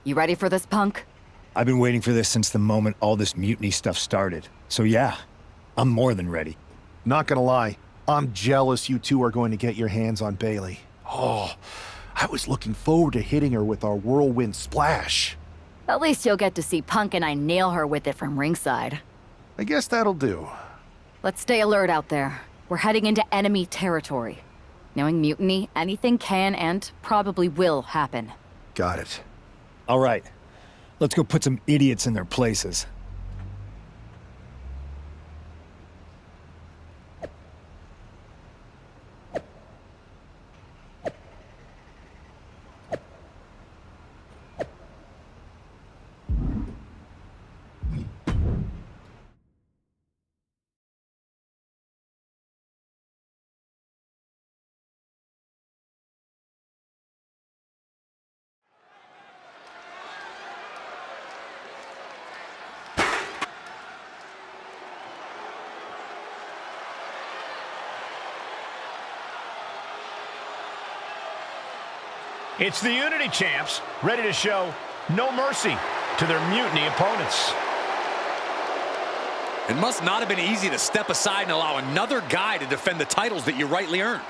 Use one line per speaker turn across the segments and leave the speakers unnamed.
You ready for this, punk?
I've been waiting for this since the moment all this mutiny stuff started. So yeah, I'm more than ready.
Not gonna lie, I'm jealous you two are going to get your hands on Bailey. Oh, I was looking forward to hitting her with our whirlwind splash.
At least you'll get to see Punk and I nail her with it from ringside.
I guess that'll do.
Let's stay alert out there. We're heading into enemy territory. Knowing mutiny, anything can and probably will happen.
Got it.
All right, let's go put some idiots in their places.
It's the Unity champs, ready to show no mercy to their mutiny opponents.
It must not have been easy to step aside and allow another guy to defend the titles that you rightly earned.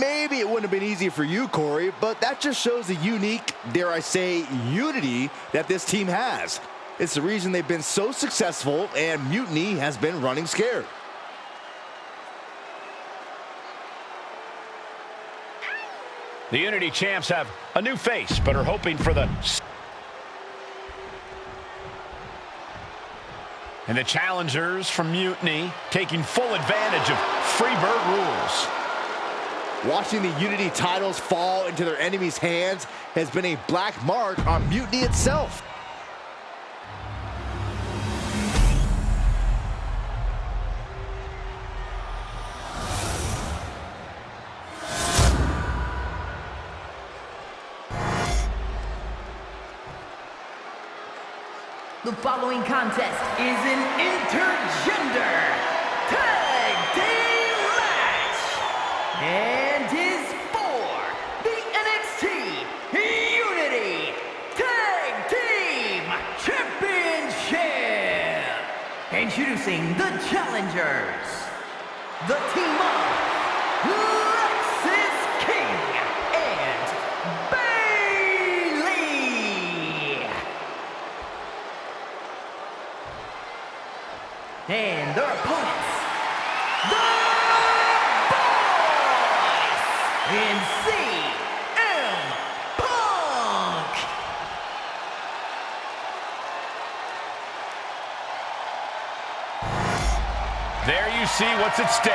Maybe it wouldn't have been easy for you, Corey, but that just shows the unique, dare I say, unity that this team has. It's the reason they've been so successful, and Mutiny has been running scared.
The Unity champs have a new face, but are hoping for the... And the challengers from Mutiny taking full advantage of Freebird rules.
Watching the Unity titles fall into their enemies' hands has been a black mark on Mutiny itself.
The following contest is an intergender tag team match and is for the NXT Unity Tag Team Championship. Introducing the challengers, the team of King and Bailey. And their opponents, the Boys in CM Punk.
There you see what's at stake.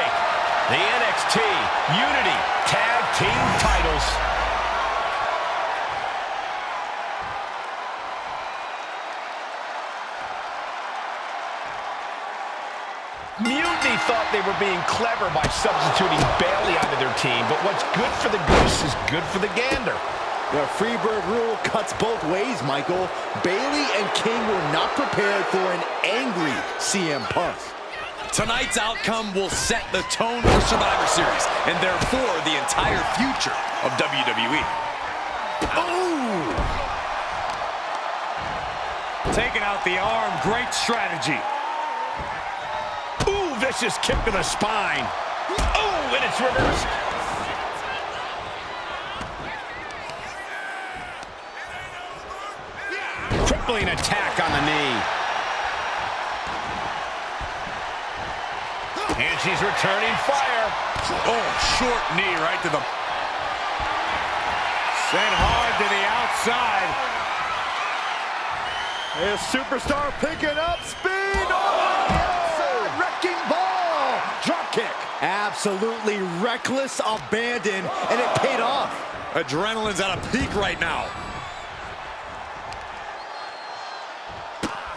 The NXT Unity Tag Team titles. Mutiny thought they were being clever by substituting Bailey onto their team, but what's good for the goose is good for the gander.
The Freebird rule cuts both ways, Michael. Bailey and King were not prepared for an angry CM Punk.
Tonight's outcome will set the tone for Survivor Series, and therefore the entire future of WWE.
Ooh!
Taking out the arm, great strategy.
Ooh, vicious kick to the spine. Oh, and it's reversed. Crippling attack on the knee. And she's returning fire.
Oh, short knee right to the...
Sent hard to the outside.
A superstar picking up speed. Oh, outside wrecking ball. Drop kick. Absolutely reckless abandon, and it paid off.
Adrenaline's at a peak right now.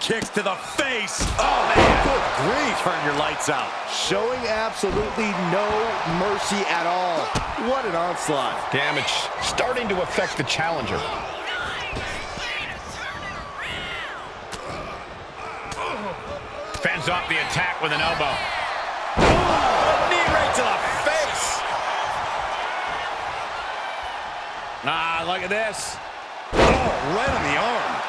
Kicks to the face. Oh, man.
Good grief.
Turn your lights out.
Showing absolutely no mercy at all. What an onslaught.
Damage starting to affect the challenger. Fends off the attack with an elbow.
Oh, knee right to the face.
Ah, look at this.
Oh, right on the arm.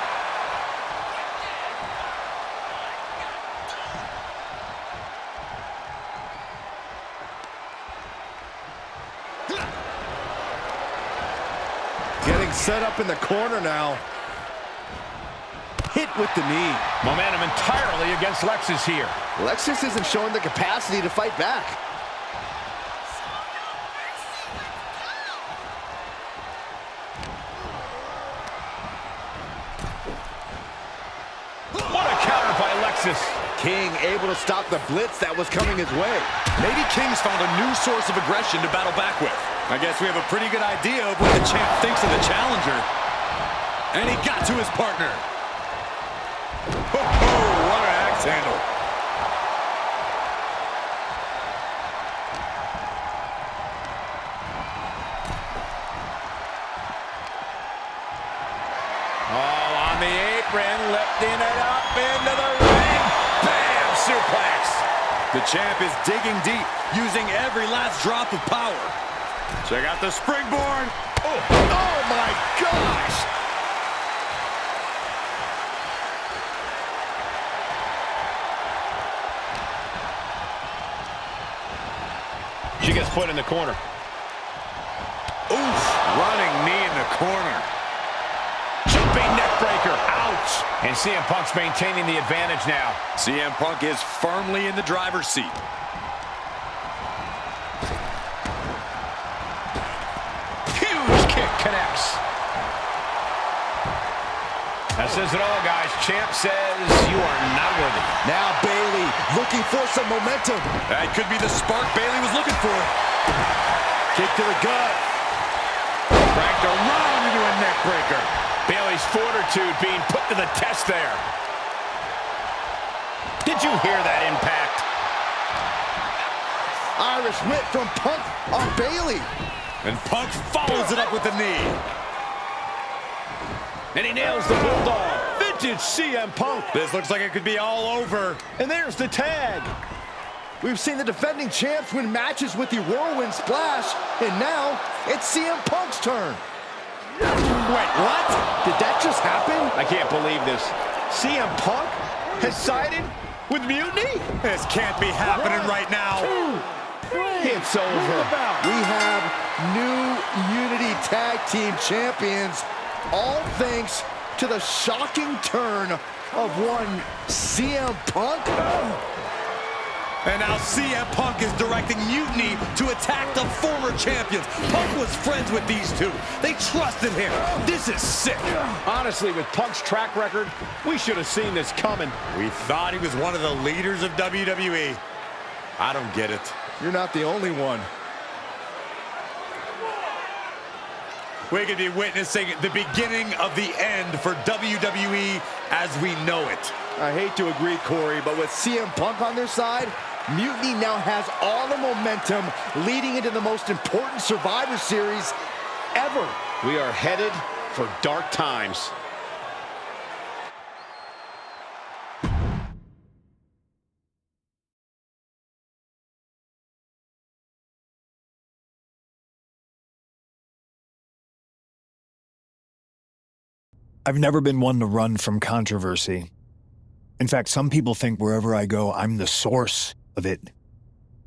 set up in the corner now. Hit with the knee.
Momentum entirely against Lexus here.
Lexus isn't showing the capacity to fight back.
What a counter by Lexus.
King able to stop the blitz that was coming his way.
Maybe King's found a new source of aggression to battle back with. I guess we have a pretty good idea of what the champ thinks of the challenger. And he got to his partner. Oh, what an axe handle. Oh, on the apron, lifting it up into the ring. Bam! Suplex. The champ is digging deep, using every last drop of power. Check out the springboard.
Oh my gosh!
She gets put in the corner.
Oof, running knee in the corner.
Jumping neck breaker. Ouch. And CM Punk's maintaining the advantage now.
CM Punk is firmly in the driver's seat.
Huge kick connects. That says it all, guys. Champ says you are not worthy.
Now Bayley looking for some momentum.
That could be the spark Bayley was looking for.
Kick to the gut.
Cranked around into a neck breaker. Bayley's fortitude being put to the test there. Did you hear that impact?
Irish whip from Punk on Bayley.
And Punk follows it up with the knee.
And he nails the Bulldog. Vintage CM Punk.
This looks like it could be all over.
And there's the tag.
We've seen the defending champs win matches with the Whirlwind Splash, and now it's CM Punk's turn.
Wait, what?
Did that just happen?
I can't believe this. CM Punk has sided with Mutiny?
This can't be happening right now.
It's over. We have new Unity Tag Team Champions, all thanks to the shocking turn of one CM Punk.
And now CM Punk is directing Mutiny to attack the former champions. Punk was friends with these two. They trusted him. This is sick.
Honestly, with Punk's track record, we should have seen this coming.
We thought he was one of the leaders of WWE. I don't get it.
You're not the only one.
We could be witnessing the beginning of the end for WWE as we know it.
I hate to agree, Corey, but with CM Punk on their side, Mutiny now has all the momentum leading into the most important Survivor Series ever.
We are headed for dark times.
I've never been one to run from controversy. In fact, some people think wherever I go, I'm the source of it.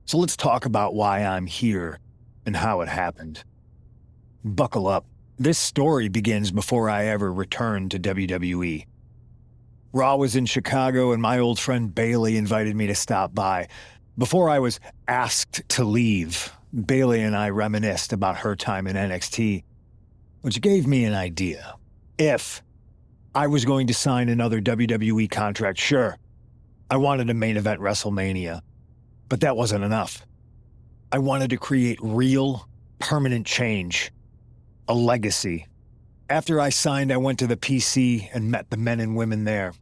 So let's talk about why I'm here and how it happened. Buckle up. This story begins before I ever returned to WWE. Raw was in Chicago and my old friend Bayley invited me to stop by. Before I was asked to leave, Bayley and I reminisced about her time in NXT, which gave me an idea. If I was going to sign another WWE contract, sure, I wanted a main event WrestleMania, but that wasn't enough. I wanted to create real, permanent change, a legacy. After I signed, I went to the PC and met the men and women there.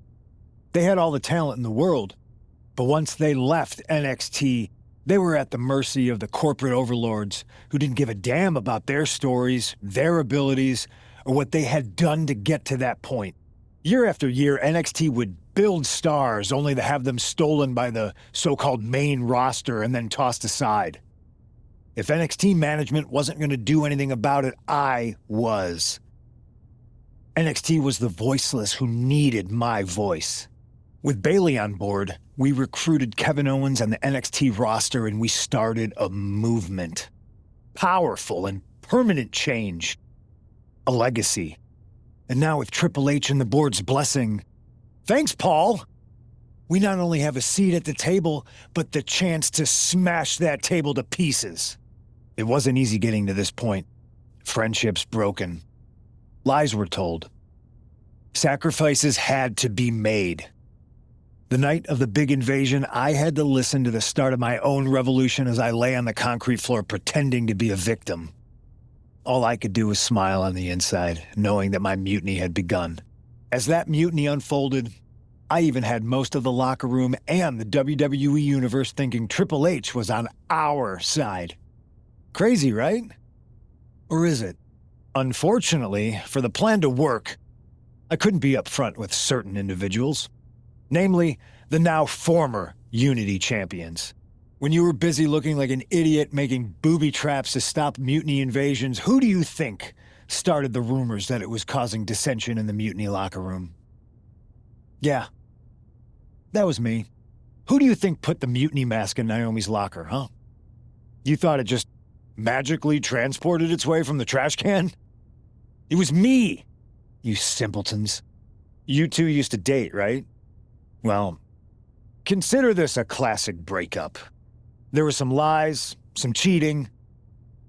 They had all the talent in the world, but once they left NXT, they were at the mercy of the corporate overlords who didn't give a damn about their stories, their abilities, or what they had done to get to that point. Year after year, NXT would build stars only to have them stolen by the so-called main roster and then tossed aside. If NXT management wasn't going to do anything about it, I was. NXT was the voiceless who needed my voice. With Bayley on board, we recruited Kevin Owens and the NXT roster and we started a movement. Powerful and permanent change. a legacy. And now with Triple H and the board's blessing, thanks, Paul! We not only have a seat at the table, but the chance to smash that table to pieces. It wasn't easy getting to this point. Friendships broken. Lies were told. Sacrifices had to be made. The night of the big invasion, I had to listen to the start of my own revolution as I lay on the concrete floor pretending to be a victim. All I could do was smile on the inside, knowing that my mutiny had begun. As that mutiny unfolded, I even had most of the locker room and the WWE Universe thinking Triple H was on our side. Crazy, right? Or is it? Unfortunately, for the plan to work, I couldn't be upfront with certain individuals. Namely, the now former Unity champions. When you were busy looking like an idiot making booby traps to stop mutiny invasions, who do you think started the rumors that it was causing dissension in the mutiny locker room? Yeah, that was me. Who do you think put the mutiny mask in Naomi's locker, huh? You thought it just magically transported its way from the trash can? It was me, you simpletons. You two used to date, right? Well, consider this a classic breakup. There were some lies, some cheating,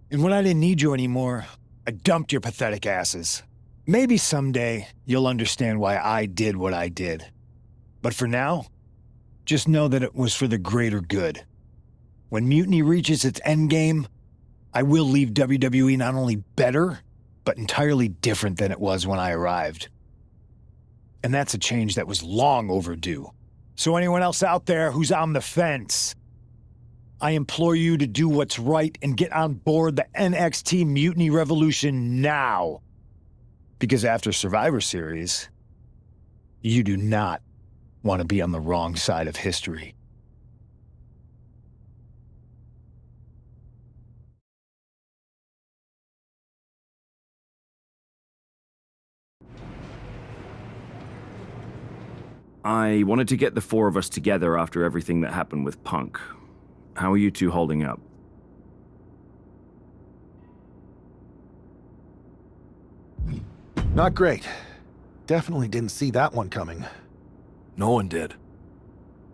and when I didn't need you anymore, I dumped your pathetic asses. Maybe someday you'll understand why I did what I did. But for now, just know that it was for the greater good. When Mutiny reaches its endgame, I will leave WWE not only better, but entirely different than it was when I arrived. And that's a change that was long overdue. So anyone else out there who's on the fence, I implore you to do what's right and get on board the NXT Mutiny Revolution now. Because after Survivor Series, you do not want to be on the wrong side of history.
I wanted to get the four of us together after everything that happened with Punk. How are you two holding up?
Not great. Definitely didn't see that one coming.
No one did.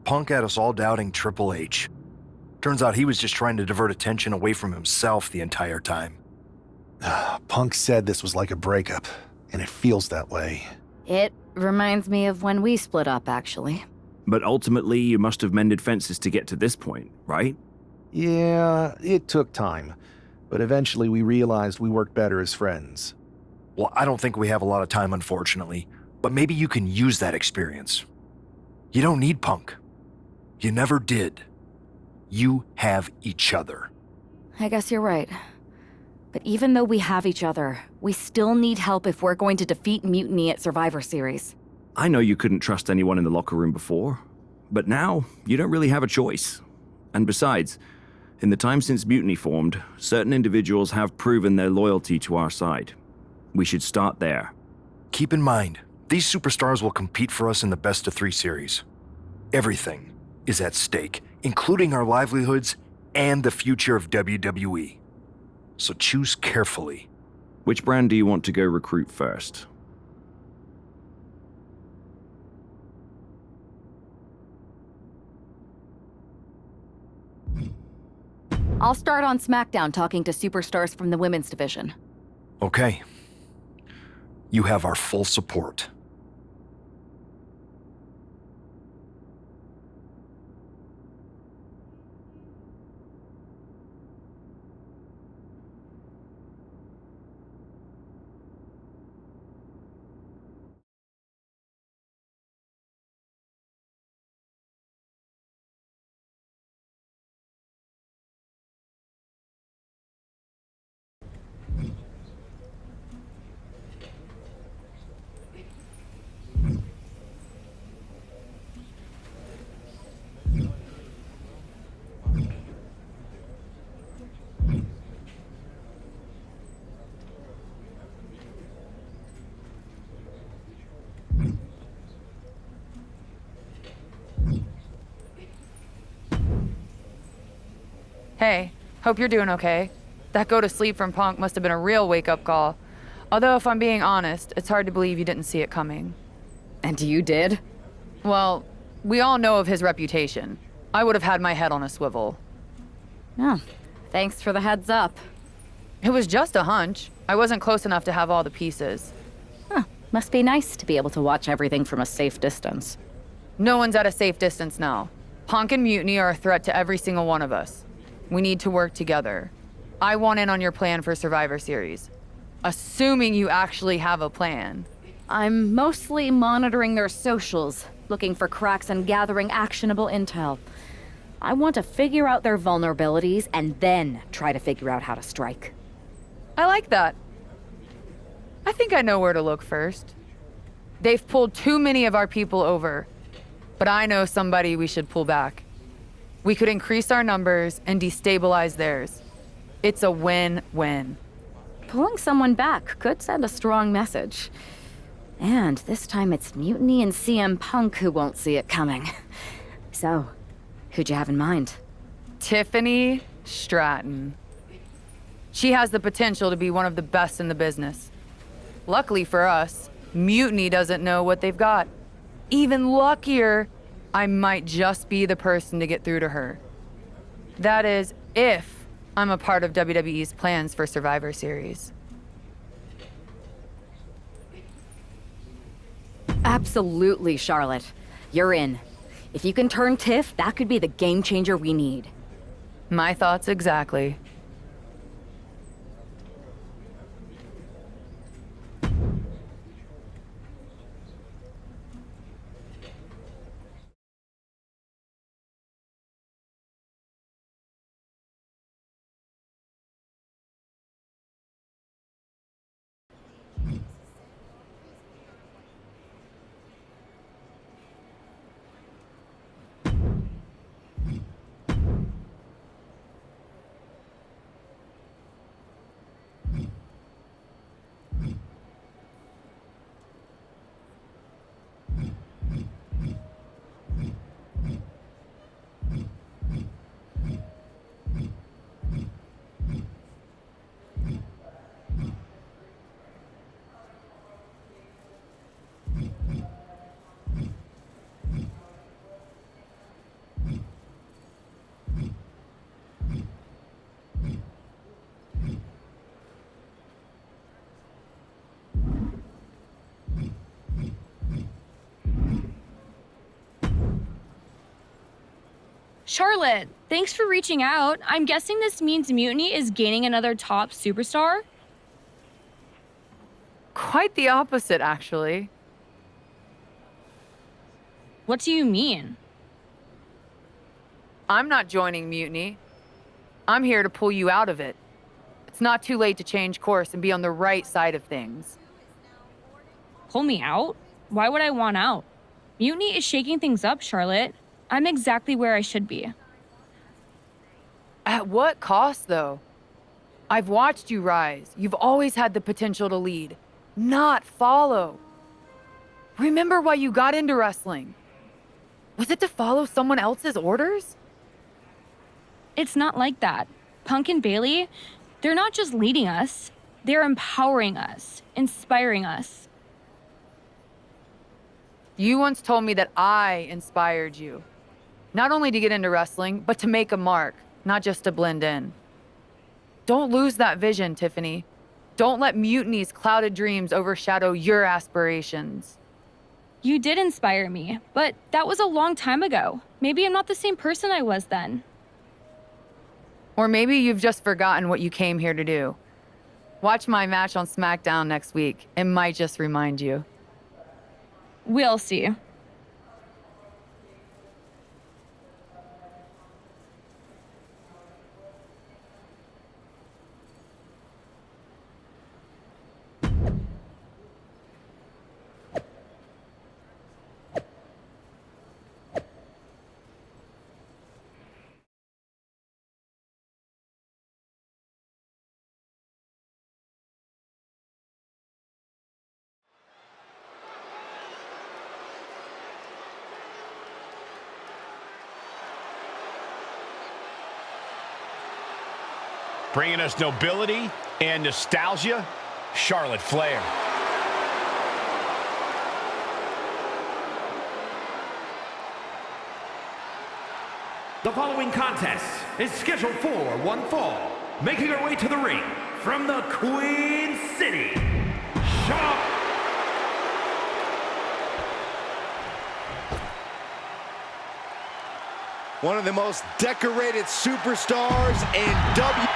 Punk had us all doubting Triple H. Turns out he was just trying to divert attention away from himself the entire time.
Punk said this was like a breakup, and it feels that way.
It reminds me of when we split up, actually.
But ultimately, you must have mended fences to get to this point, right?
Yeah, it took time. But eventually we realized we worked better as friends.
Well, I don't think we have a lot of time, unfortunately. But maybe you can use that experience. You don't need Punk. You never did. You have each other.
I guess you're right. But even though we have each other, we still need help if we're going to defeat Mutiny at Survivor Series.
I know you couldn't trust anyone in the locker room before, but now you don't really have a choice. And besides, in the time since Mutiny formed, certain individuals have proven their loyalty to our side. We should start there.
Keep in mind, these superstars will compete for us in the best-of-3 series. Everything is at stake, including our livelihoods and the future of WWE. So choose carefully.
Which brand do you want to go recruit first?
I'll start on SmackDown talking to superstars from the women's division.
Okay. You have our full support.
Hey, hope you're doing okay. That go to sleep from Punk must have been a real wake-up call. Although, if I'm being honest, it's hard to believe you didn't see it coming.
And you did?
Well, we all know of his reputation. I would have had my head on a swivel.
Oh, thanks for the heads up.
It was just a hunch. I wasn't close enough to have all the pieces.
Huh, must be nice to be able to watch everything from a safe distance.
No one's at a safe distance now. Punk and Mutiny are a threat to every single one of us. We need to work together. I want in on your plan for Survivor Series. Assuming you actually have a plan.
I'm mostly monitoring their socials, looking for cracks and gathering actionable intel. I want to figure out their vulnerabilities and then try to figure out how to strike.
I like that. I think I know where to look first. They've pulled too many of our people over, but I know somebody we should pull back. We could increase our numbers and destabilize theirs. It's a win-win.
Pulling someone back could send a strong message. And this time it's Mutiny and CM Punk who won't see it coming. So, who'd you have in mind?
Tiffany Stratton. She has the potential to be one of the best in the business. Luckily for us, Mutiny doesn't know what they've got. Even luckier, I might just be the person to get through to her. That is, if I'm a part of WWE's plans for Survivor Series.
Absolutely, Charlotte. You're in. If you can turn Tiff, that could be the game changer we need.
My thoughts exactly.
Charlotte, thanks for reaching out. I'm guessing this means Mutiny is gaining another top superstar?
Quite the opposite, actually.
What do you mean?
I'm not joining Mutiny. I'm here to pull you out of it. It's not too late to change course and be on the right side of things.
Pull me out? Why would I want out? Mutiny is shaking things up, Charlotte. I'm exactly where I should be.
At what cost, though? I've watched you rise. You've always had the potential to lead, not follow. Remember why you got into wrestling? Was it to follow someone else's orders?
It's not like that. Punk and Bailey, they're not just leading us. They're empowering us, inspiring us.
You once told me that I inspired you. Not only to get into wrestling, but to make a mark, not just to blend in. Don't lose that vision, Tiffany. Don't let Mutiny's clouded dreams overshadow your aspirations.
You did inspire me, but that was a long time ago. Maybe I'm not the same person I was then.
Or maybe you've just forgotten what you came here to do. Watch my match on SmackDown next week. It might just remind you.
We'll see.
Bringing us nobility and nostalgia. Charlotte Flair.
The following contest is scheduled for one fall. Making her way to the ring from the Queen City, Charlotte.
One of the most decorated superstars in WWE.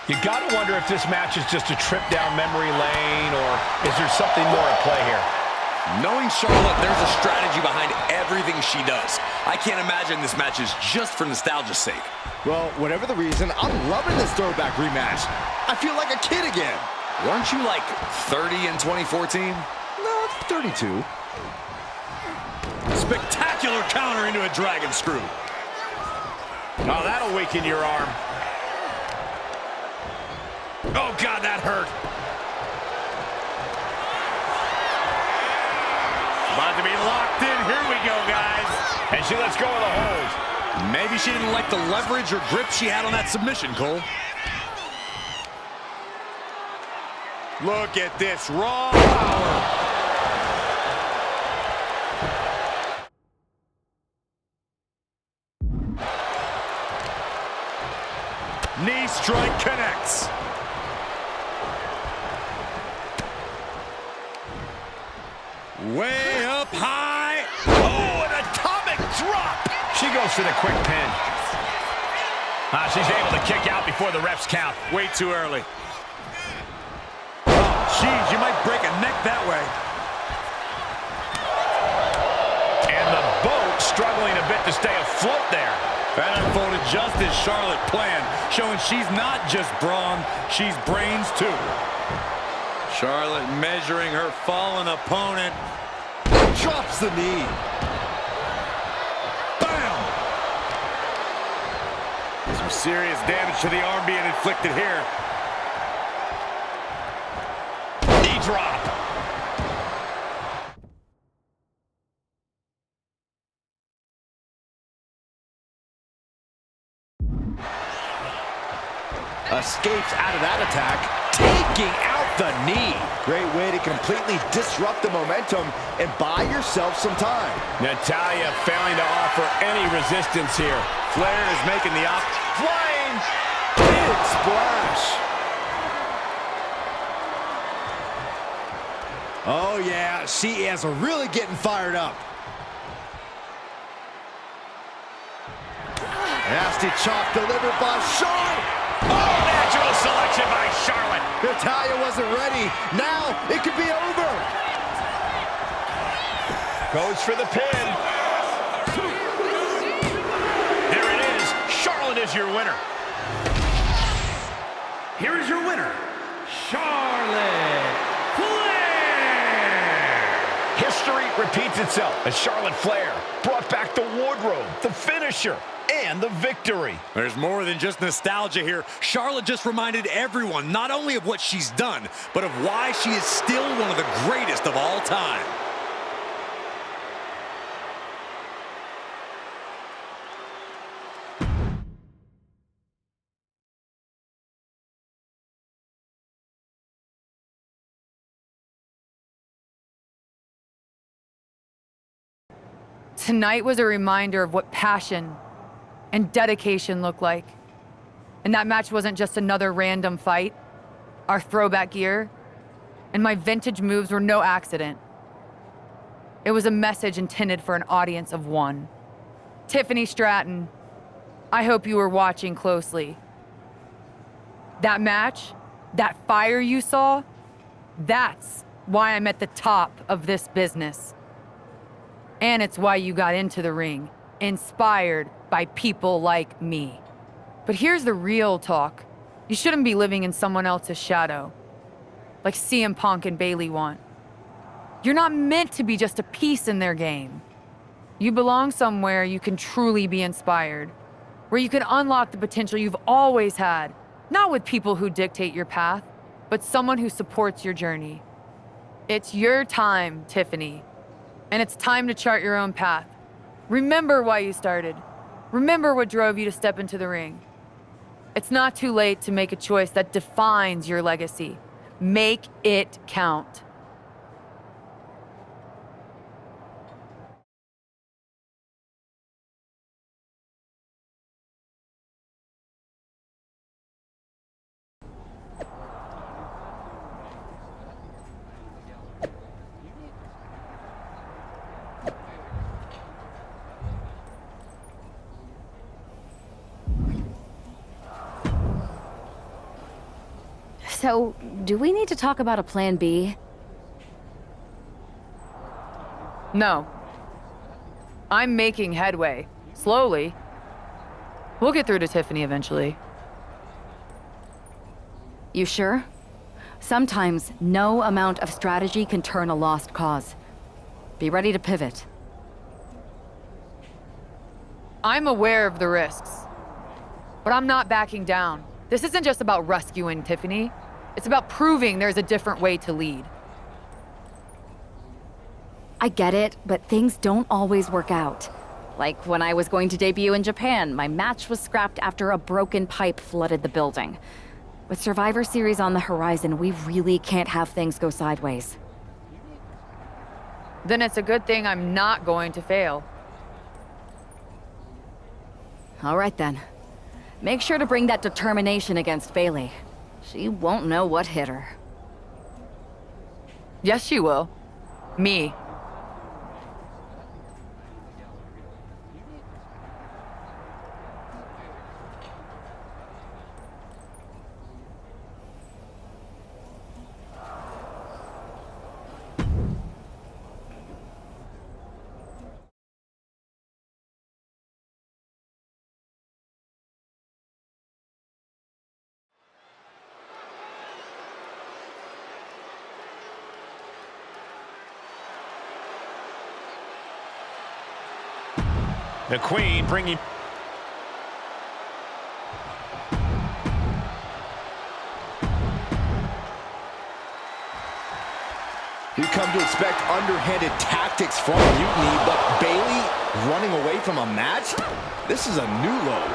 You gotta wonder if this match is just a trip down memory lane, or is there something more at play here?
Knowing Charlotte, there's a strategy behind everything she does. I can't imagine this match is just for nostalgia's sake.
Well, whatever the reason, I'm loving this throwback rematch. I feel like a kid again.
Weren't you like 30 in 2014?
No, 32.
Spectacular counter into a dragon screw.
Oh, that'll weaken your arm. Oh, God, that hurt. About to be locked in. Here we go, guys. And she lets go of the hold.
Maybe she didn't like the leverage or grip she had on that submission, Cole.
Look at this raw power. Knee strike connects.
Way up high. Oh, an atomic drop.
She goes for the quick pin. She's able to kick out before the refs count.
Way too early. Oh, geez, you might break a neck that way.
And the boat struggling a bit to stay afloat there.
That unfolded just as Charlotte planned, showing she's not just brawn, she's brains too. Charlotte measuring her fallen opponent.
Drops the knee.
Bam! Some serious damage to the arm being inflicted here.
Knee drop.
Escapes out of that attack, taking out the knee. Great way to completely disrupt the momentum and buy yourself some time.
Natalya failing to offer any resistance here.
Flair is making the
Flying.
Big splash. Oh yeah, she is really getting fired up. Nasty chop delivered by Charlotte.
Oh, natural selection by Charlotte.
Natalya wasn't ready. Now it could be over.
Goes for the pin. There it is. Charlotte is your winner.
Here is your winner, Charlotte Flair.
History repeats itself as Charlotte Flair brought back the wardrobe, the finisher, and the victory.
There's more than just nostalgia here. Charlotte just reminded everyone not only of what she's done, but of why she is still one of the greatest of all time.
Tonight was a reminder of what passion and dedication look like. And that match wasn't just another random fight. Our throwback gear and my vintage moves were no accident. It was a message intended for an audience of one. Tiffany Stratton, I hope you were watching closely. That match, that fire you saw, that's why I'm at the top of this business. And it's why you got into the ring, inspired by people like me. But here's the real talk. You shouldn't be living in someone else's shadow, like CM Punk and Bayley want. You're not meant to be just a piece in their game. You belong somewhere you can truly be inspired, where you can unlock the potential you've always had, not with people who dictate your path, but someone who supports your journey. It's your time, Tiffany. And it's time to chart your own path. Remember why you started. Remember what drove you to step into the ring. It's not too late to make a choice that defines your legacy. Make it count.
So, do we need to talk about a plan B?
No. I'm making headway. Slowly. We'll get through to Tiffany eventually.
You sure? Sometimes no amount of strategy can turn a lost cause. Be ready to pivot.
I'm aware of the risks, but I'm not backing down. This isn't just about rescuing Tiffany. It's about proving there's a different way to lead.
I get it, but things don't always work out. Like when I was going to debut in Japan, my match was scrapped after a broken pipe flooded the building. With Survivor Series on the horizon, we really can't have things go sideways.
Then it's a good thing I'm not going to fail.
All right then. Make sure to bring that determination against Bailey. She won't know what hit her.
Yes, she will. Me.
The Queen bringing...
We've come to expect underhanded tactics from Mutiny, but Bailey running away from a match? This is a new low.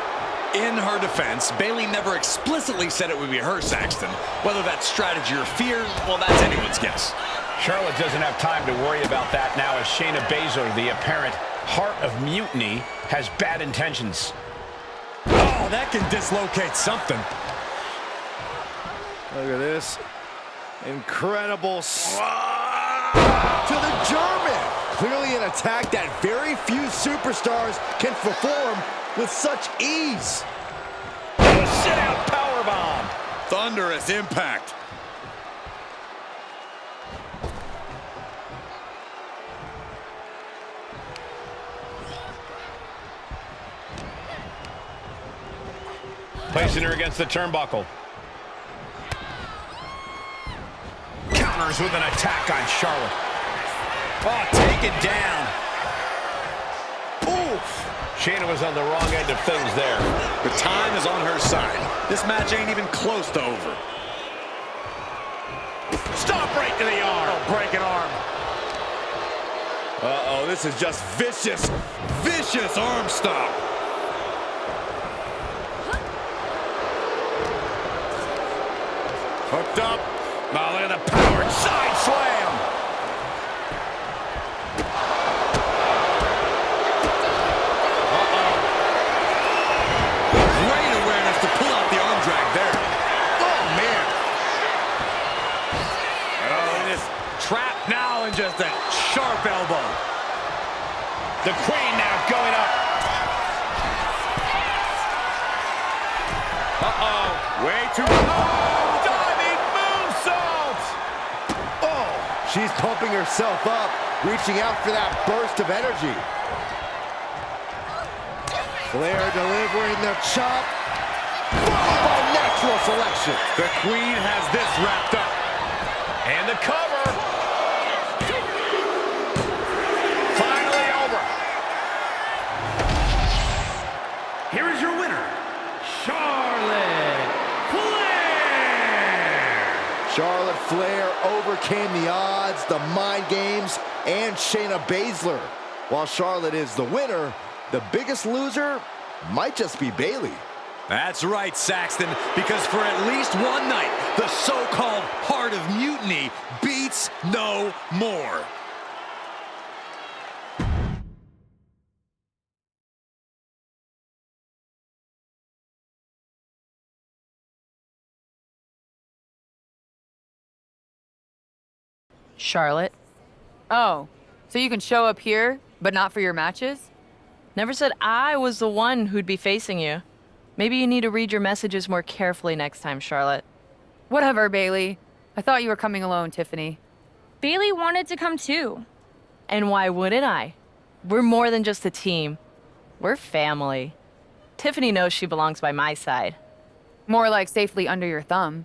In her defense, Bailey never explicitly said it would be her, Saxton. Whether that's strategy or fear, well, that's anyone's guess.
Charlotte doesn't have time to worry about that now as Shayna Baszler, the apparent heart of Mutiny, has bad intentions.
Oh, that can dislocate something.
Look at this. Incredible to the German. Clearly an attack that very few superstars can perform with such ease.
A sit-out powerbomb.
Thunderous impact.
Placing her against the turnbuckle. Counters with an attack on Charlotte.
Oh, take it down.
Oof. Shayna was on the wrong end of things there.
The time is on her side. This match ain't even close to over.
Stop right to the arm.
Oh, break an arm. Uh-oh, this is just vicious.
Vicious arm stop.
Hooked up. Now look at the power side slam.
Great awareness to pull out the arm drag there.
Oh, man. Oh, this trap now and just a sharp elbow. The Queen now going up. Uh-oh. Way too... Oh, diving moonsault.
Oh, she's pumping herself up, reaching out for that burst of energy. Flair delivering the chop. Followed by natural selection.
The Queen has this wrapped up. And the cover. Finally over.
Here is your winner, Charlotte Flair!
Charlotte Flair overcame the odds, the mind games, and Shayna Baszler. While Charlotte is the winner, the biggest loser might just be Bayley.
That's right, Saxton, because for at least one night, the so-called Heart of Mutiny beats no more.
Charlotte? Oh, so you can show up here, but not for your matches?
Never said I was the one who'd be facing you. Maybe you need to read your messages more carefully next time, Charlotte.
Whatever, Bayley. I thought you were coming alone, Tiffany.
Bayley wanted to come too.
And why wouldn't I? We're more than just a team. We're family. Tiffany knows she belongs by my side.
More like safely under your thumb.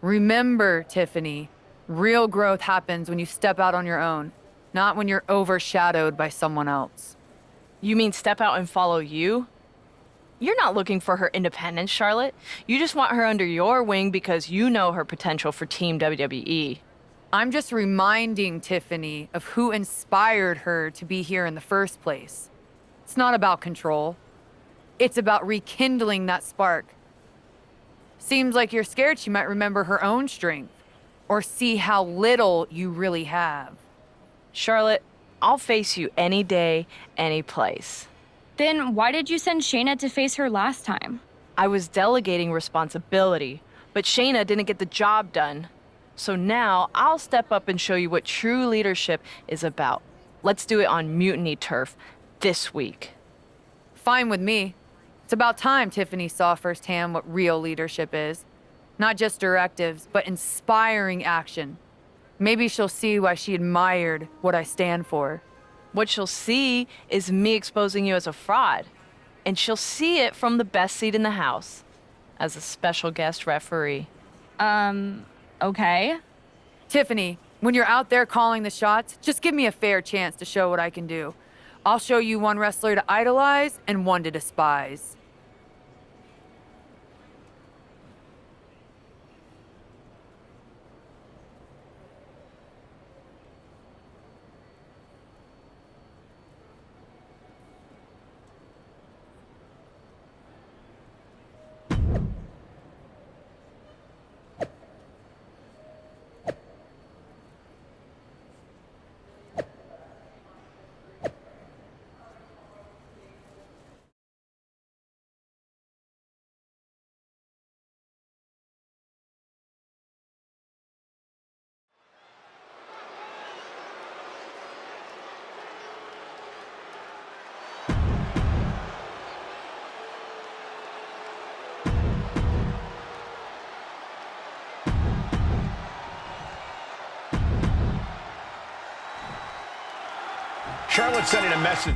Remember, Tiffany, real growth happens when you step out on your own, not when you're overshadowed by someone else.
You mean step out and follow you? You're not looking for her independence, Charlotte. You just want her under your wing because you know her potential for Team WWE.
I'm just reminding Tiffany of who inspired her to be here in the first place. It's not about control. It's about rekindling that spark. Seems like you're scared she might remember her own strength or see how little you really have.
Charlotte, I'll face you any day, any place.
Then why did you send Shayna to face her last time?
I was delegating responsibility, but Shayna didn't get the job done. So now I'll step up and show you what true leadership is about. Let's do it on Mutiny turf this week.
Fine with me. It's about time Tiffany saw firsthand what real leadership is. Not just directives, but inspiring action. Maybe she'll see why she admired what I stand for.
What she'll see is me exposing you as a fraud. And she'll see it from the best seat in the house, as a special guest referee.
Okay.
Tiffany, when you're out there calling the shots, just give me a fair chance to show what I can do. I'll show you one wrestler to idolize and one to despise.
Charlotte sending a message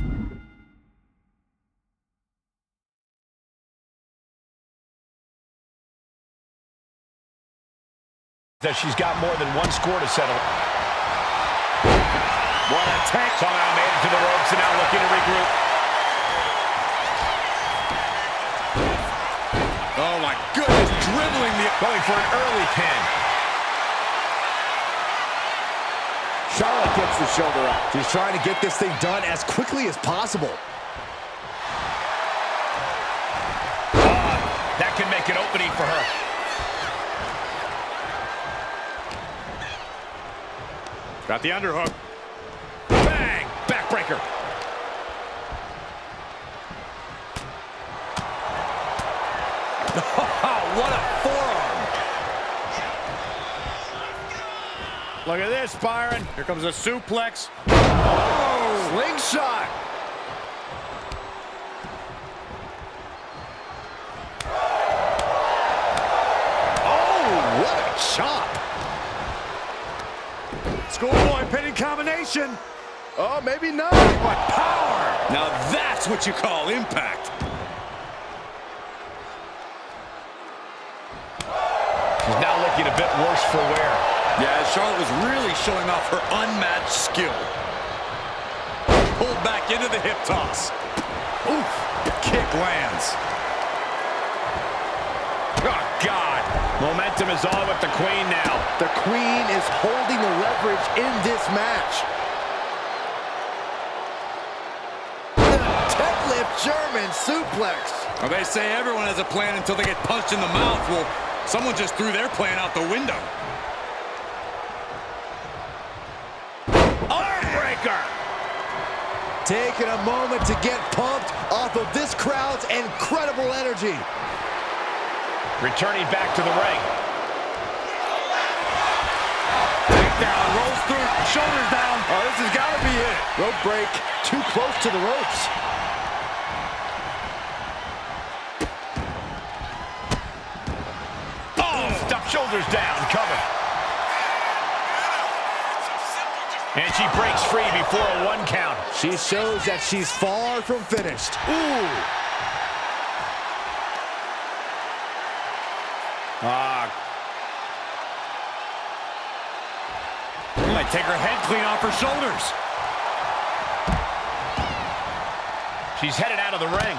that she's got more than one score to settle. What a tank. Somehow made it to the ropes and now looking to regroup.
Oh my goodness, dribbling the...
Going for an early pin.
Charlotte gets the shoulder up. She's trying to get this thing done as quickly as possible.
That can make an opening for her.
Got the underhook.
Bang! Backbreaker.
Oh, what a forearm.
Look at this, Byron.
Here comes a suplex.
Oh, slingshot. Oh, what a chop.
Schoolboy pinning combination.
Oh, maybe not.
What power. Now that's what you call impact.
She's now looking a bit worse for wear.
Yeah, Charlotte was really showing off her unmatched skill. Pulled back into the hip toss. Oof, kick lands.
Oh, God. Momentum is all with the Queen now.
The Queen is holding the leverage in this match. German suplex.
Well, they say everyone has a plan until they get punched in the mouth. Well, someone just threw their plan out the window.
Armbreaker. Taking a moment to get pumped off of this crowd's incredible energy.
Returning back to the ring.
Down, rolls through, shoulders down. Oh, this has got to be it.
Rope break, too close to the ropes.
Oh, stuck shoulders down, cover. And she breaks free before a 1 count.
She shows that she's far from finished. Ooh.
Might take her head clean off her shoulders.
She's headed out of the ring.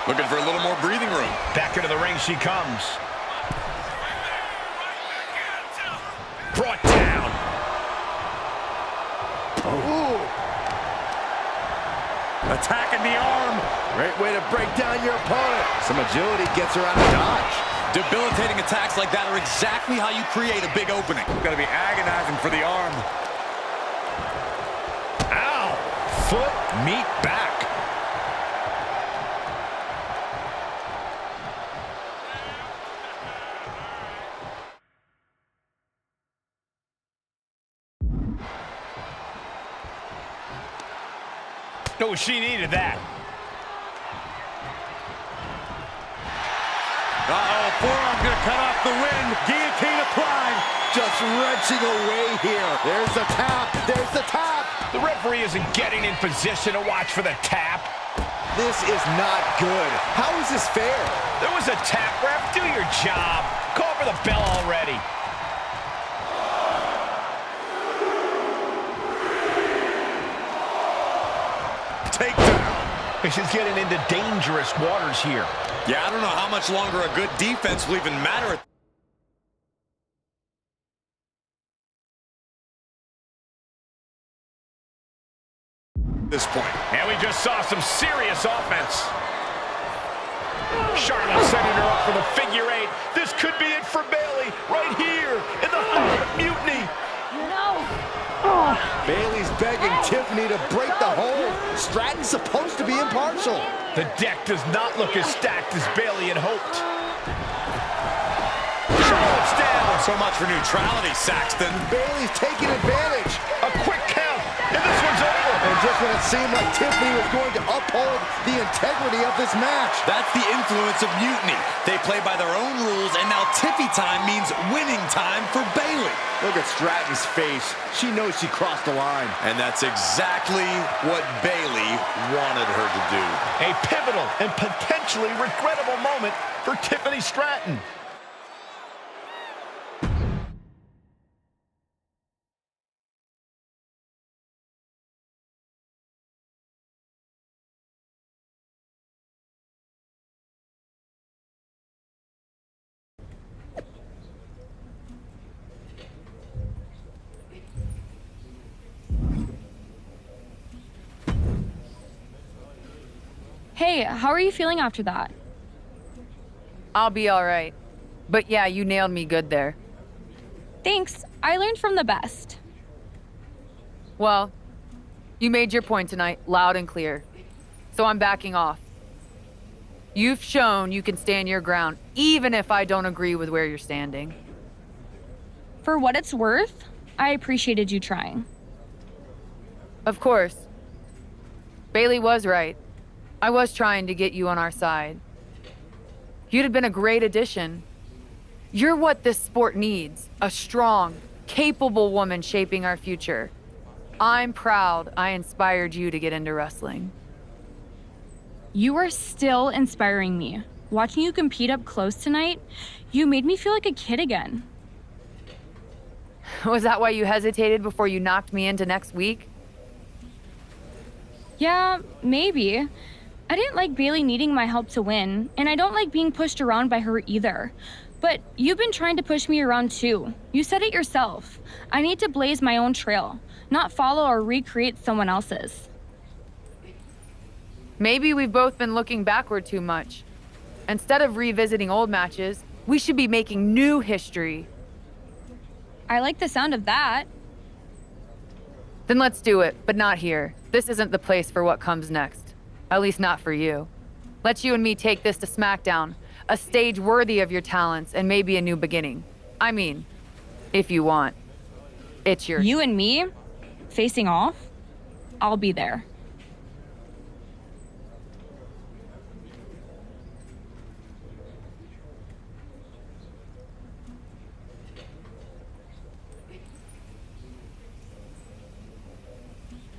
Looking for a little more breathing room.
Back into the ring she comes. Brought down.
Ooh.
Attacking the arm.
Great way to break down your opponent. Some agility gets her out of dodge.
Debilitating attacks like that are exactly how you create a big opening. Got to be agonizing for the arm.
Ow! Foot meet back. Oh, she needed that.
Uh-oh, forearm gonna cut off the wind. Guillotine applied.
Just wrenching away here. There's the tap. There's the tap.
The referee isn't getting in position to watch for the tap.
This is not good. How is this fair?
There was a tap, ref. Do your job. Call for the bell already.
Takedown.
She's getting into dangerous waters here.
Yeah, I don't know how much longer a good defense will even matter at this point.
And we just saw some serious offense. Charlotte setting her up for the figure 8. This could be it for Bayley right here in the heart of Mutiny.
Bayley's begging Tiffany to break the hold. Stratton's supposed to be impartial.
The deck does not look as stacked as Bayley had hoped. Charlotte's down.
So much for neutrality, Saxton.
Bayley's taking advantage.
A quick count, and this one's over.
And just when it seemed like Tiffany was going to uphold the integrity of this match.
That's the influence of Mutiny. They play by their own rules, and now Tiffy time means winning time for Bayley.
Look at Stratton's face. She knows she crossed the line.
And that's exactly what Bayley wanted her to do.
A pivotal and potentially regrettable moment for Tiffany Stratton.
Hey, how are you feeling after that?
I'll be all right. But yeah, you nailed me good there.
Thanks. I learned from the best.
Well, you made your point tonight, loud and clear. So I'm backing off. You've shown you can stand your ground, even if I don't agree with where you're standing.
For what it's worth, I appreciated you trying.
Of course. Bayley was right. I was trying to get you on our side. You'd have been a great addition. You're what this sport needs, a strong, capable woman shaping our future. I'm proud I inspired you to get into wrestling.
You are still inspiring me. Watching you compete up close tonight, you made me feel like a kid again.
Was that why you hesitated before you knocked me into next week?
Yeah, maybe. I didn't like Bayley needing my help to win, and I don't like being pushed around by her either. But you've been trying to push me around too. You said it yourself. I need to blaze my own trail, not follow or recreate someone else's.
Maybe we've both been looking backward too much. Instead of revisiting old matches, we should be making new history.
I like the sound of that.
Then let's do it, but not here. This isn't the place for what comes next. At least not for you. Let's you and me take this to SmackDown. A stage worthy of your talents and maybe a new beginning. I mean, if you want. It's yours.
You and me? Facing off? I'll be there.